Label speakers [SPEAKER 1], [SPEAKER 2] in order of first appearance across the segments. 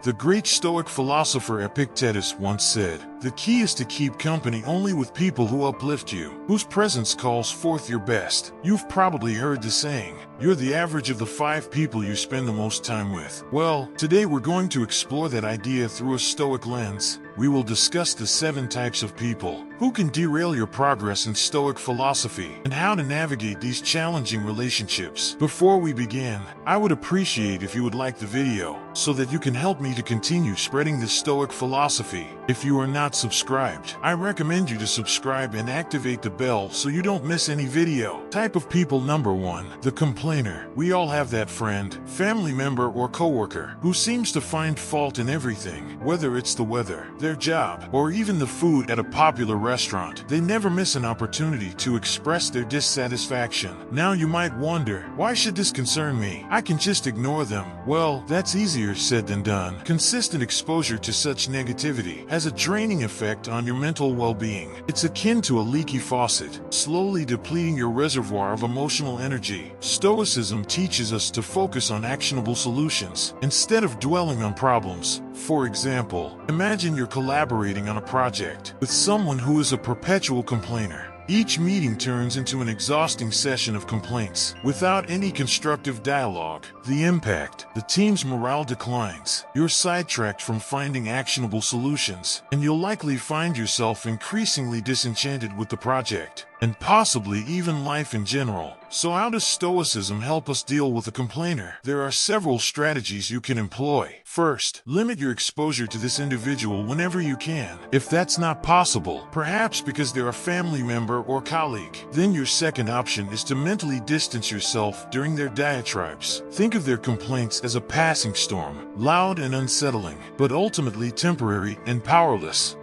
[SPEAKER 1] The great Stoic philosopher Epictetus once said, "The key is to keep company only with people who uplift you, whose presence calls forth your best." You've probably heard the saying, "You're the average of the 5 people you spend the most time with." Well, today we're going to explore that idea through a Stoic lens. We will discuss the 7 types of people who can derail your progress in Stoic philosophy and how to navigate these challenging relationships. Before we begin, I would appreciate if you would like the video so that you can help me to continue spreading the Stoic philosophy. If you are not subscribed, I recommend you to subscribe and activate the bell so you don't miss any video. Type of people number 1, the complainer. We all have that friend, family member, or coworker who seems to find fault in everything, whether it's the weather, their job, or even the food at a popular restaurant. They never miss an opportunity to express their dissatisfaction. Now you might wonder, why should this concern me? I can just ignore them. Well, that's easier said than done. Consistent exposure to such negativity has a draining effect on your mental well-being. It's akin to a leaky faucet, slowly depleting your reservoir of emotional energy. Stoicism teaches us to focus on actionable solutions instead of dwelling on problems. For example, imagine you're collaborating on a project with someone who is a perpetual complainer. Each meeting turns into an exhausting session of complaints without any constructive dialogue. The impact: the team's morale declines, you're sidetracked from finding actionable solutions, and you'll likely find yourself increasingly disenchanted with the project, and possibly even life in general. So how does Stoicism help us deal with a complainer? There are several strategies you can employ. First, limit your exposure to this individual whenever you can. If that's not possible, perhaps because they're a family member or colleague, then your second option is to mentally distance yourself during their diatribes. Think of their complaints as a passing storm, loud and unsettling, but ultimately temporary and powerless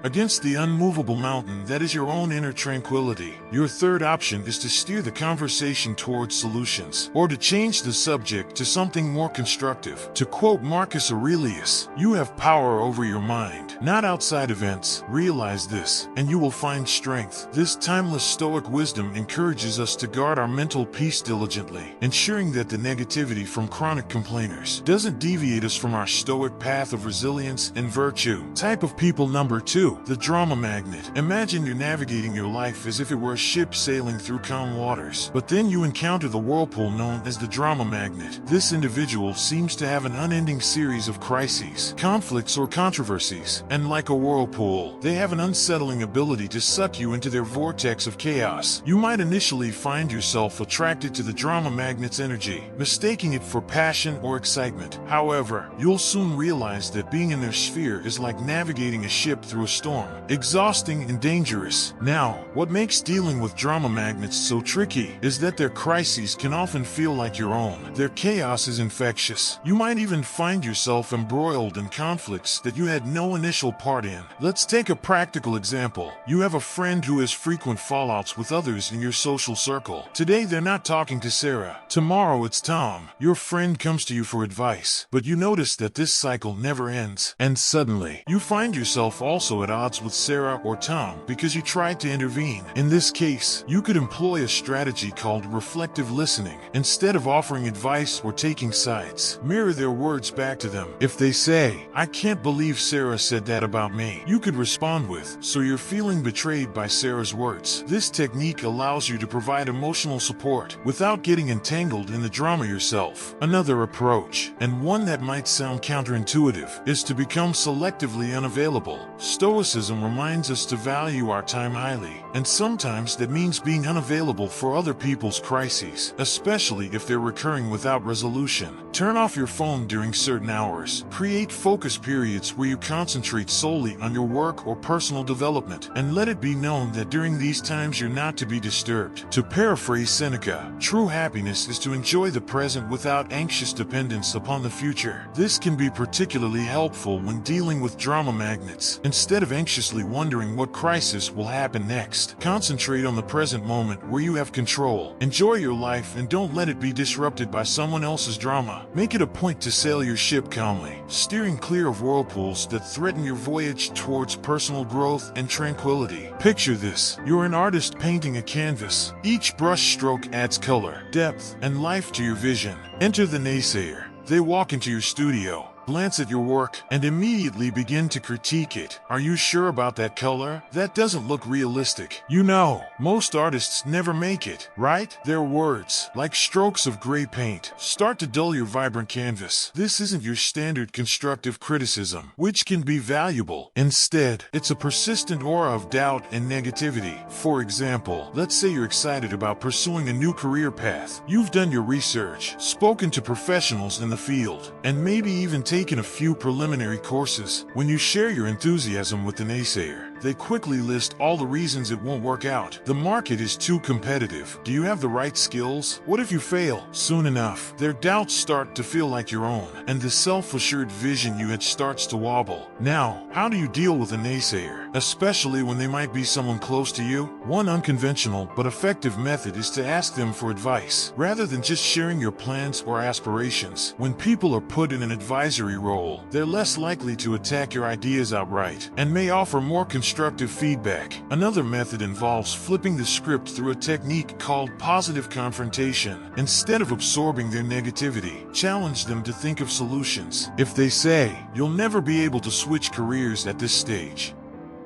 [SPEAKER 1] against the unmovable mountain that is your own inner tranquility. Your third option is to steer the conversation towards solutions, or to change the subject to something more constructive. To quote Marcus Aurelius, "You have power over your mind, not outside events. Realize this, and you will find strength." This timeless Stoic wisdom encourages us to guard our mental peace diligently, ensuring that the negativity from chronic complainers doesn't deviate us from our Stoic path of resilience and virtue. Type of people number 2, the drama magnet. Imagine you're navigating your life as if it were a ship sailing through calm waters, but then you encounter the whirlpool known as the drama magnet. This individual seems to have an unending series of crises, conflicts, or controversies, and like a whirlpool, they have an unsettling ability to suck you into their vortex of chaos. You might initially find yourself attracted to the drama magnet's energy, mistaking it for passion or excitement. However, you'll soon realize that being in their sphere is like navigating a ship through a storm, exhausting and dangerous. Now, what makes dealing with drama magnets so tricky is that their crises can often feel like your own. Their chaos is infectious. You might even find yourself embroiled in conflicts that you had no initial part in. Let's take a practical example. You have a friend who has frequent fallouts with others in your social circle. Today they're not talking to Sarah. Tomorrow it's Tom. Your friend comes to you for advice, but you notice that this cycle never ends, and suddenly you find yourself also at odds with Sarah or Tom because you tried to intervene. In this case, you could employ a strategy called reflective listening. Instead of offering advice or taking sides, mirror their words back to them. If they say, "I can't believe Sarah said that about me," you could respond with, "So you're feeling betrayed by Sarah's words." This technique allows you to provide emotional support without getting entangled in the drama yourself. Another approach, and one that might sound counterintuitive, is to become selectively unavailable. Stoicism reminds us to value our time highly, and sometimes that means being unavailable for other people's crises, especially if they're recurring without resolution. Turn off your phone during certain hours. Create focus periods where you concentrate solely on your work or personal development, and let it be known that during these times you're not to be disturbed. To paraphrase Seneca, true happiness is to enjoy the present without anxious dependence upon the future. This can be particularly helpful when dealing with drama magnets. Instead of anxiously wondering what crisis will happen next, concentrate on the present moment where you have control. Enjoy your life and don't let it be disrupted by someone else's drama. Make it a point to sail your ship calmly, steering clear of whirlpools that threaten your voyage towards personal growth and tranquility. Picture this: you're an artist painting a canvas. Each brush stroke adds color, depth, and life to your vision. Enter the naysayer. They walk into your studio, glance at your work, and immediately begin to critique it. Are you sure about that color? That doesn't look realistic. You know, most artists never make it, right? Their words, like strokes of gray paint, start to dull your vibrant canvas. This isn't your standard constructive criticism, which can be valuable. Instead, it's a persistent aura of doubt and negativity. For example, let's say you're excited about pursuing a new career path. You've done your research, spoken to professionals in the field, and maybe even taken a few preliminary courses. When you share your enthusiasm with the naysayer, they quickly list all the reasons it won't work out. The market is too competitive. Do you have the right skills? What if you fail? Soon enough, their doubts start to feel like your own, and the self-assured vision you had starts to wobble. Now, how do you deal with a naysayer, especially when they might be someone close to you? One unconventional but effective method is to ask them for advice, rather than just sharing your plans or aspirations. When people are put in an advisory role, they're less likely to attack your ideas outright, and may offer more constructive feedback. Another method involves flipping the script through a technique called positive confrontation. Instead of absorbing their negativity, challenge them to think of solutions. If they say, "You'll never be able to switch careers at this stage,"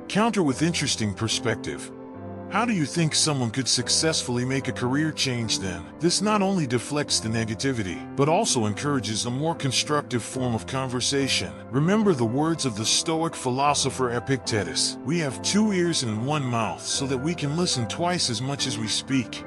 [SPEAKER 1] counter with interesting perspective. How do you think someone could successfully make a career change then? This not only deflects the negativity, but also encourages a more constructive form of conversation. Remember the words of the Stoic philosopher Epictetus: "We have 2 ears and 1 mouth so that we can listen twice as much as we speak."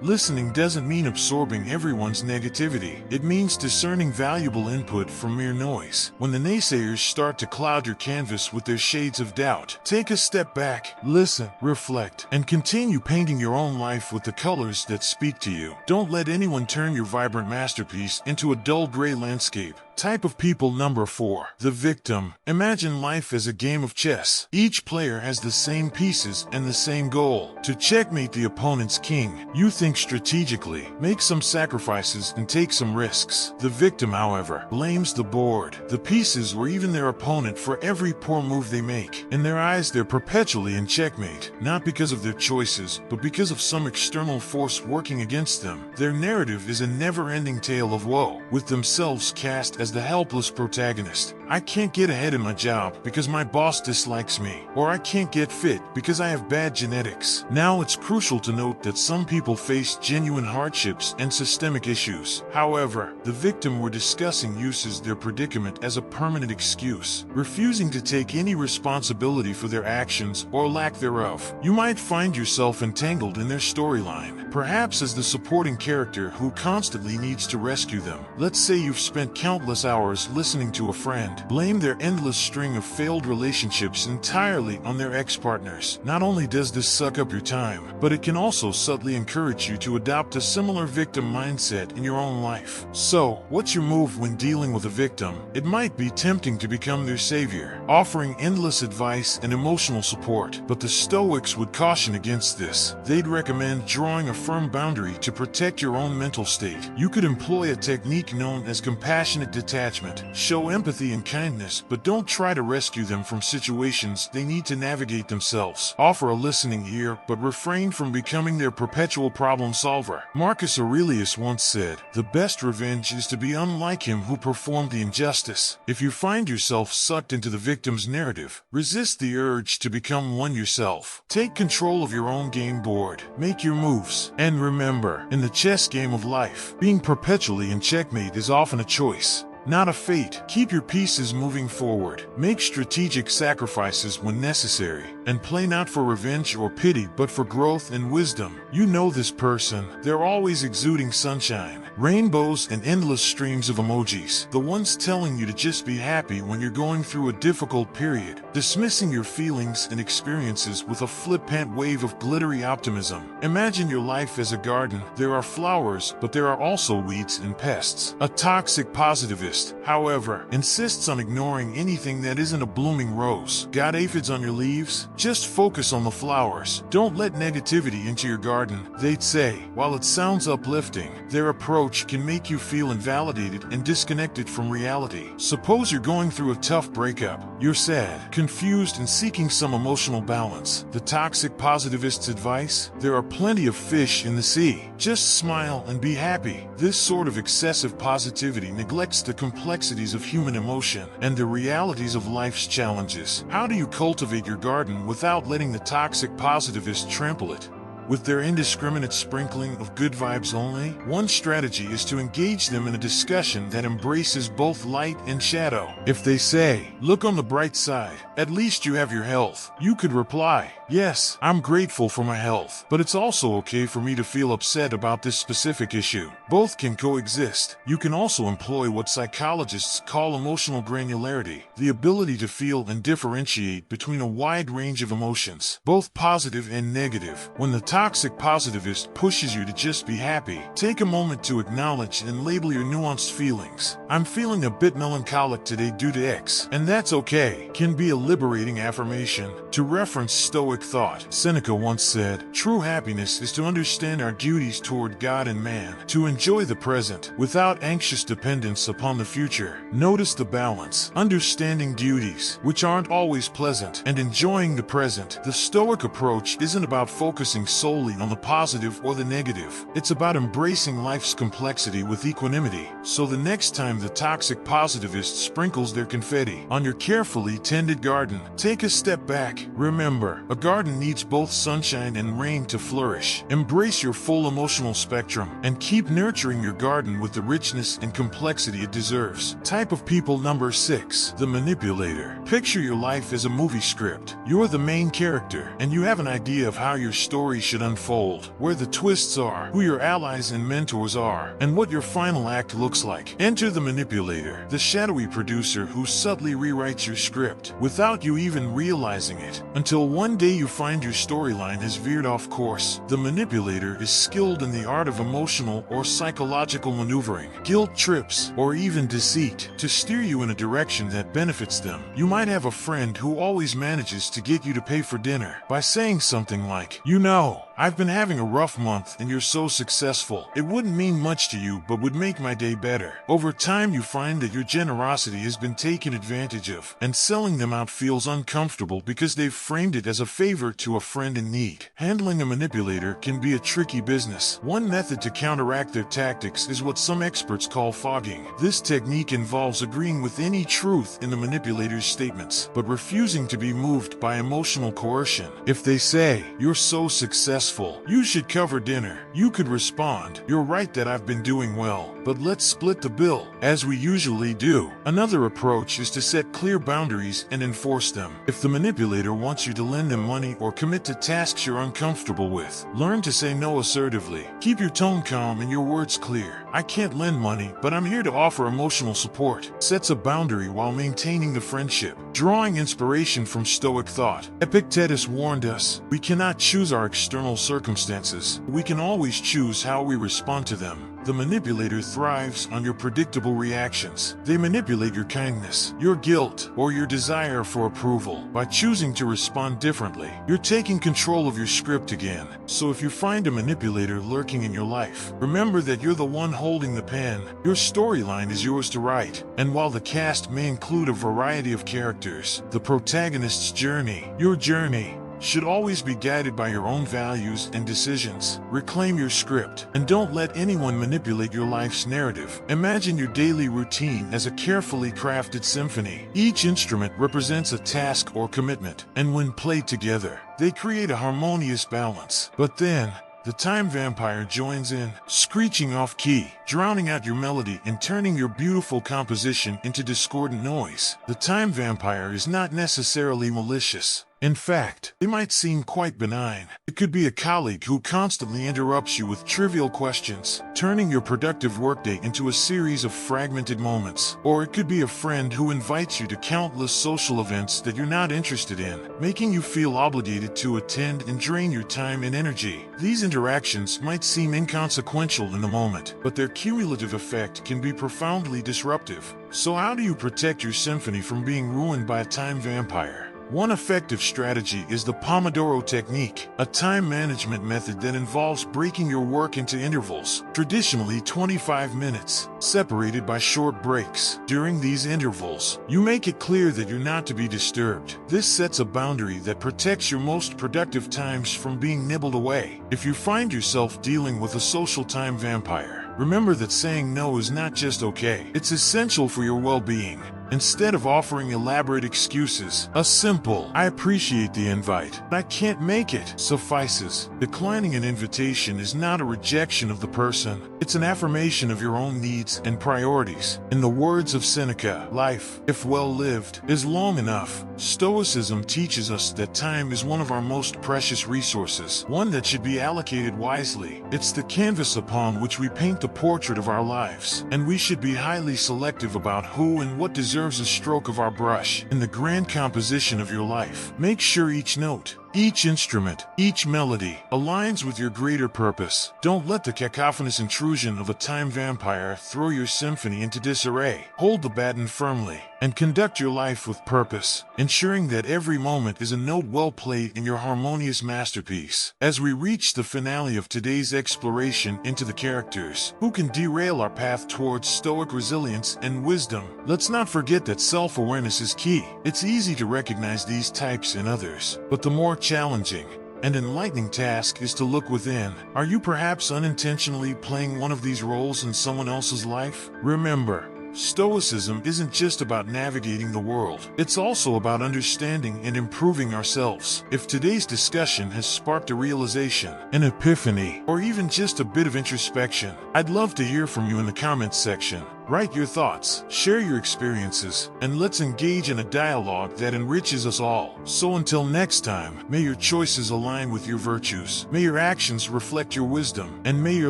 [SPEAKER 1] Listening doesn't mean absorbing everyone's negativity. It means discerning valuable input from mere noise. When the naysayers start to cloud your canvas with their shades of doubt, take a step back, listen, reflect, and continue painting your own life with the colors that speak to you. Don't let anyone turn your vibrant masterpiece into a dull gray landscape. Type of people number 4. The victim. Imagine life as a game of chess. Each player has the same pieces and the same goal: to checkmate the opponent's king. You think strategically, make some sacrifices, and take some risks. The victim, however, blames the board, the pieces, or even their opponent for every poor move they make. In their eyes, they're perpetually in checkmate, not because of their choices, but because of some external force working against them. Their narrative is a never-ending tale of woe, with themselves cast as the helpless protagonist. I can't get ahead in my job because my boss dislikes me, or I can't get fit because I have bad genetics. Now, it's crucial to note that some people face genuine hardships and systemic issues. However, the victim we're discussing uses their predicament as a permanent excuse, refusing to take any responsibility for their actions or lack thereof. You might find yourself entangled in their storyline, perhaps as the supporting character who constantly needs to rescue them. Let's say you've spent countless hours listening to a friend blame their endless string of failed relationships entirely on their ex-partners. Not only does this suck up your time, but it can also subtly encourage you to adopt a similar victim mindset in your own life. So, what's your move when dealing with a victim? It might be tempting to become their savior, offering endless advice and emotional support, but the Stoics would caution against this. They'd recommend drawing a firm boundary to protect your own mental state. You could employ a technique known as compassionate detachment. Show empathy and kindness, but don't try to rescue them from situations they need to navigate themselves. Offer a listening ear, but refrain from becoming their perpetual problem solver. Marcus Aurelius once said, "The best revenge is to be unlike him who performed the injustice." If you find yourself sucked into the victim's narrative, resist the urge to become one yourself. Take control of your own game board. Make your moves. And remember, in the chess game of life, being perpetually in checkmate is often a choice, not a fate. Keep your pieces moving forward. Make strategic sacrifices when necessary, and play not for revenge or pity but for growth and wisdom. You know this person. They're always exuding sunshine, rainbows, and endless streams of emojis. The ones telling you to just be happy when you're going through a difficult period, dismissing your feelings and experiences with a flippant wave of glittery optimism. Imagine your life as a garden. There are flowers, but there are also weeds and pests. A toxic positivist, however, insists on ignoring anything that isn't a blooming rose. Got aphids on your leaves? Just focus on the flowers. Don't let negativity into your garden, they'd say. While it sounds uplifting, their approach can make you feel invalidated and disconnected from reality. Suppose you're going through a tough breakup. You're sad, confused, and seeking some emotional balance. The toxic positivist's advice? There are plenty of fish in the sea. Just smile and be happy. This sort of excessive positivity neglects the complexities of human emotion and the realities of life's challenges. How do you cultivate your garden without letting the toxic positivist trample it with their indiscriminate sprinkling of good vibes only? One strategy is to engage them in a discussion that embraces both light and shadow. If they say, "Look on the bright side, at least you have your health," you could reply, "Yes, I'm grateful for my health, but it's also okay for me to feel upset about this specific issue." Both can coexist. You can also employ what psychologists call emotional granularity, the ability to feel and differentiate between a wide range of emotions, both positive and negative. When the toxic positivist pushes you to just be happy, take a moment to acknowledge and label your nuanced feelings. "I'm feeling a bit melancholic today due to X, and that's okay," can be a liberating affirmation. To reference Stoic thought, Seneca once said, "True happiness is to understand our duties toward God and man, to enjoy the present without anxious dependence upon the future." Notice the balance, understanding duties, which aren't always pleasant, and enjoying the present. The Stoic approach isn't about focusing solely on the positive or the negative. It's about embracing life's complexity with equanimity. So the next time the toxic positivist sprinkles their confetti on your carefully tended garden, take a step back. Remember, a garden needs both sunshine and rain to flourish. Embrace your full emotional spectrum and keep nurturing your garden with the richness and complexity it deserves. Type of people number 6, the manipulator. Picture your life as a movie script. You're the main character, and you have an idea of how your story should unfold, where the twists are, who your allies and mentors are, and what your final act looks like. Enter the manipulator, the shadowy producer who subtly rewrites your script without you even realizing it, until one day you find your storyline has veered off course. The manipulator is skilled in the art of emotional or psychological maneuvering, guilt trips, or even deceit, to steer you in a direction that benefits them. You might have a friend who always manages to get you to pay for dinner by saying something like, "You know, I've been having a rough month and you're so successful. It wouldn't mean much to you but would make my day better." Over time you find that your generosity has been taken advantage of, and selling them out feels uncomfortable because they've framed it as a favor to a friend in need. Handling a manipulator can be a tricky business. One method to counteract their tactics is what some experts call fogging. This technique involves agreeing with any truth in the manipulator's statements, but refusing to be moved by emotional coercion. If they say, "You're so successful, you should cover dinner," you could respond, "You're right that I've been doing well, but let's split the bill," as we usually do. Another approach is to set clear boundaries and enforce them. If the manipulator wants you to lend them money or commit to tasks you're uncomfortable with, learn to say no assertively. Keep your tone calm and your words clear. "I can't lend money, but I'm here to offer emotional support," sets a boundary while maintaining the friendship. Drawing inspiration from Stoic thought, Epictetus warned us, "We cannot choose our external circumstances. We can always choose how we respond to them." The manipulator thrives on your predictable reactions. They manipulate your kindness, your guilt, or your desire for approval. By choosing to respond differently, you're taking control of your script again. So if you find a manipulator lurking in your life, remember that you're the one holding the pen. Your storyline is yours to write. And while the cast may include a variety of characters, the protagonist's journey, your journey, should always be guided by your own values and decisions. Reclaim your script, and don't let anyone manipulate your life's narrative. Imagine your daily routine as a carefully crafted symphony. Each instrument represents a task or commitment, and when played together, they create a harmonious balance. But then, the time vampire joins in, screeching off key, drowning out your melody and turning your beautiful composition into discordant noise. The time vampire is not necessarily malicious. In fact, they might seem quite benign. It could be a colleague who constantly interrupts you with trivial questions, turning your productive workday into a series of fragmented moments. Or it could be a friend who invites you to countless social events that you're not interested in, making you feel obligated to attend and drain your time and energy. These interactions might seem inconsequential in the moment, but their cumulative effect can be profoundly disruptive. So how do you protect your symphony from being ruined by a time vampire? One effective strategy is the Pomodoro technique, a time management method that involves breaking your work into intervals, traditionally 25 minutes, separated by short breaks. During these intervals, you make it clear that you're not to be disturbed. This sets a boundary that protects your most productive times from being nibbled away. If you find yourself dealing with a social time vampire, remember that saying no is not just okay, it's essential for your well-being. Instead of offering elaborate excuses, a simple, "I appreciate the invite, but I can't make it," suffices. Declining an invitation is not a rejection of the person, it's an affirmation of your own needs and priorities. In the words of Seneca, life, if well lived, is long enough. Stoicism teaches us that time is one of our most precious resources, one that should be allocated wisely. It's the canvas upon which we paint the portrait of our lives, and we should be highly selective about who and what deserves a stroke of our brush. In the grand composition of your life, make sure each note, each instrument, each melody aligns with your greater purpose. Don't let the cacophonous intrusion of a time vampire throw your symphony into disarray. Hold the baton firmly and conduct your life with purpose, ensuring that every moment is a note well played in your harmonious masterpiece. As we reach the finale of today's exploration into the characters who can derail our path towards stoic resilience and wisdom, let's not forget that self-awareness is key. It's easy to recognize these types in others, but the more challenging and enlightening task is to look within. Are you perhaps unintentionally playing one of these roles in someone else's life? Remember, Stoicism isn't just about navigating the world. It's also about understanding and improving ourselves. If today's discussion has sparked a realization, an epiphany, or even just a bit of introspection, I'd love to hear from you in the comments section. Write your thoughts, share your experiences, and let's engage in a dialogue that enriches us all. So until next time, may your choices align with your virtues, may your actions reflect your wisdom, and may your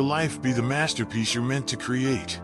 [SPEAKER 1] life be the masterpiece you're meant to create.